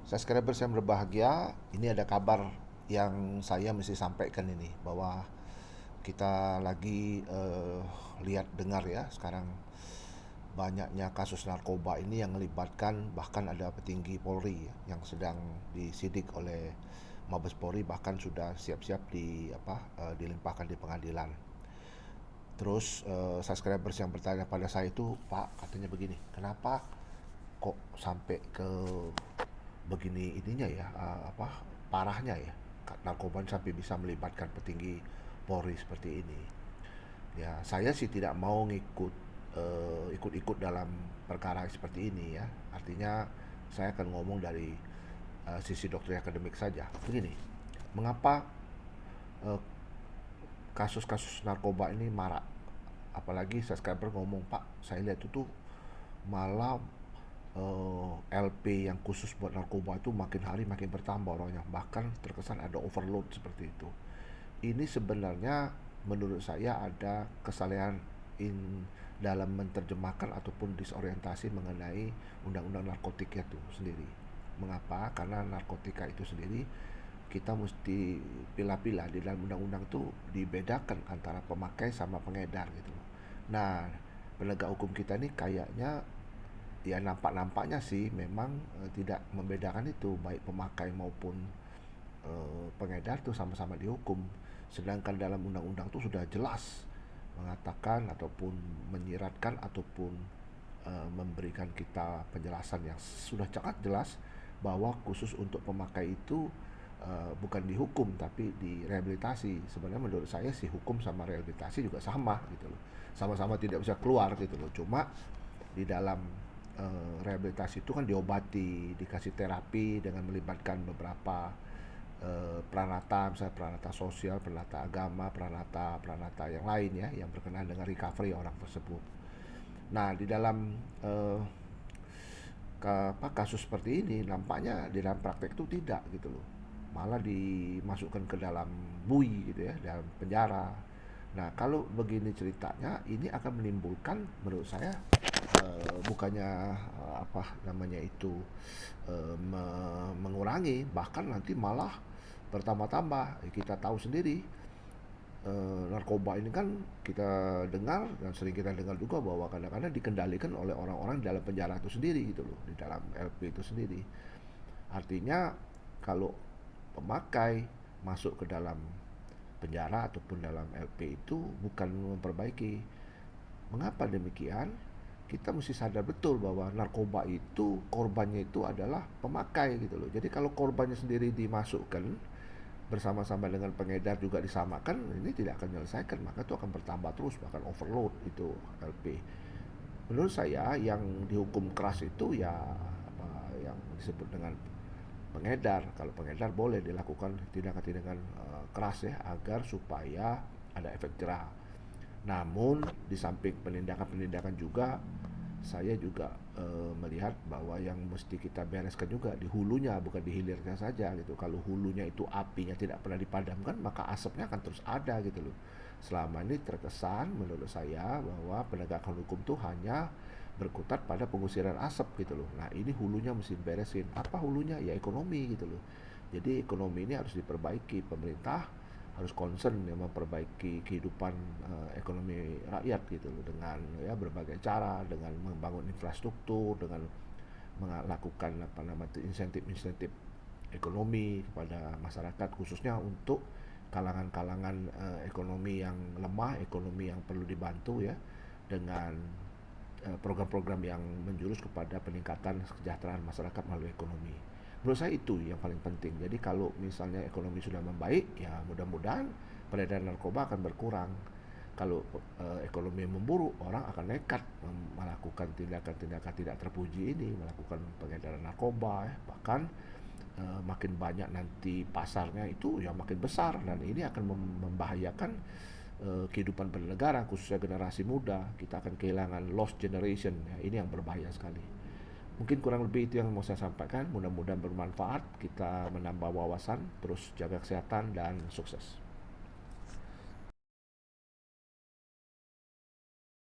Subscriber saya berbahagia, ini ada kabar yang saya mesti sampaikan ini bahwa kita lagi lihat dengar ya sekarang banyaknya kasus narkoba ini yang melibatkan bahkan ada petinggi Polri ya, yang sedang disidik oleh Mabes Polri, bahkan sudah siap-siap dilimpahkan di pengadilan. Terus subscribers yang bertanya pada saya itu, Pak, katanya begini, kenapa kok sampai ke begini ininya ya, parahnya ya, narkoba sampai bisa melibatkan petinggi Polri seperti ini. Ya, saya sih tidak mau ikut-ikut dalam perkara seperti ini ya. Artinya saya akan ngomong dari sisi doktrin akademik saja. Begini, mengapa eh, kasus-kasus narkoba ini marak? Apalagi subscriber ngomong, Pak, saya lihat itu tuh malah LP yang khusus buat narkoba itu makin hari makin bertambah orangnya, bahkan terkesan ada overload seperti itu. Ini sebenarnya menurut saya ada kesalahan dalam menerjemahkan ataupun disorientasi mengenai undang-undang narkotika itu sendiri. Mengapa? Karena narkotika itu sendiri kita mesti pilah-pilah di dalam undang-undang itu, dibedakan antara pemakai sama pengedar gitu. Nah, penegak hukum kita ini kayaknya ya nampak-nampaknya sih memang tidak membedakan itu, baik pemakai maupun pengedar itu sama-sama dihukum. Sedangkan dalam undang-undang itu sudah jelas mengatakan ataupun menyiratkan ataupun memberikan kita penjelasan yang sudah sangat jelas bahwa khusus untuk pemakai itu bukan dihukum tapi direhabilitasi. Sebenarnya menurut saya sih hukum sama rehabilitasi juga sama gitu loh. Sama-sama tidak bisa keluar gitu loh. Cuma di dalam rehabilitasi itu kan diobati, dikasih terapi dengan melibatkan beberapa peranata, misalnya peranata sosial, peranata agama, peranata yang lain ya, yang berkenaan dengan recovery orang tersebut. Nah, di dalam kasus seperti ini nampaknya di dalam praktek itu tidak gitu loh, malah dimasukkan ke dalam bui gitu ya, dalam penjara. Nah, kalau begini ceritanya ini akan menimbulkan menurut saya bukannya apa namanya itu mengurangi, bahkan nanti malah bertambah-tambah. Kita tahu sendiri narkoba ini kan kita dengar dan sering kita dengar juga bahwa kadang-kadang dikendalikan oleh orang-orang di dalam penjara itu sendiri gitu loh, di dalam LP itu sendiri. Artinya kalau pemakai masuk ke dalam penjara ataupun dalam LP itu bukan memperbaiki. Mengapa demikian? Kita mesti sadar betul bahwa narkoba itu korbannya itu adalah pemakai gitu loh. Jadi kalau korbannya sendiri dimasukkan bersama-sama dengan pengedar juga disamakan, ini tidak akan menyelesaikan, maka itu akan bertambah terus, bahkan overload itu LP. Menurut saya yang dihukum keras itu ya yang disebut dengan pengedar. Kalau pengedar boleh dilakukan tindakan-tindakan keras ya, agar supaya ada efek jerah. Namun di samping penindakan-penindakan juga, saya juga melihat bahwa yang mesti kita bereskan juga di hulunya, bukan di hilirnya saja gitu. Kalau hulunya itu apinya tidak pernah dipadamkan, maka asapnya akan terus ada gitu loh. Selama ini terkesan menurut saya bahwa penegakan hukum itu hanya berkutat pada pengusiran asap gitu loh. Nah, ini hulunya mesti beresin. Apa hulunya? Ya ekonomi gitu loh. Jadi ekonomi ini harus diperbaiki, pemerintah harus concern ya memperbaiki kehidupan ekonomi rakyat gitu loh, dengan ya berbagai cara, dengan membangun infrastruktur, dengan melakukan apa namanya insentif-insentif ekonomi kepada masyarakat, khususnya untuk kalangan-kalangan ekonomi yang lemah, ekonomi yang perlu dibantu ya, dengan program-program yang menjurus kepada peningkatan kesejahteraan masyarakat melalui ekonomi. Menurut saya itu yang paling penting. Jadi kalau misalnya ekonomi sudah membaik, ya mudah-mudahan peredaran narkoba akan berkurang. Kalau ekonomi memburuk, orang akan nekat melakukan tindakan-tindakan tidak terpuji ini, melakukan pengedaran narkoba, bahkan makin banyak nanti pasarnya itu ya makin besar, dan ini akan membahayakan kehidupan bernegara, khususnya generasi muda. Kita akan kehilangan lost generation ya, ini yang berbahaya sekali. Mungkin kurang lebih itu yang mau saya sampaikan, mudah-mudahan bermanfaat, kita menambah wawasan, terus jaga kesehatan dan sukses.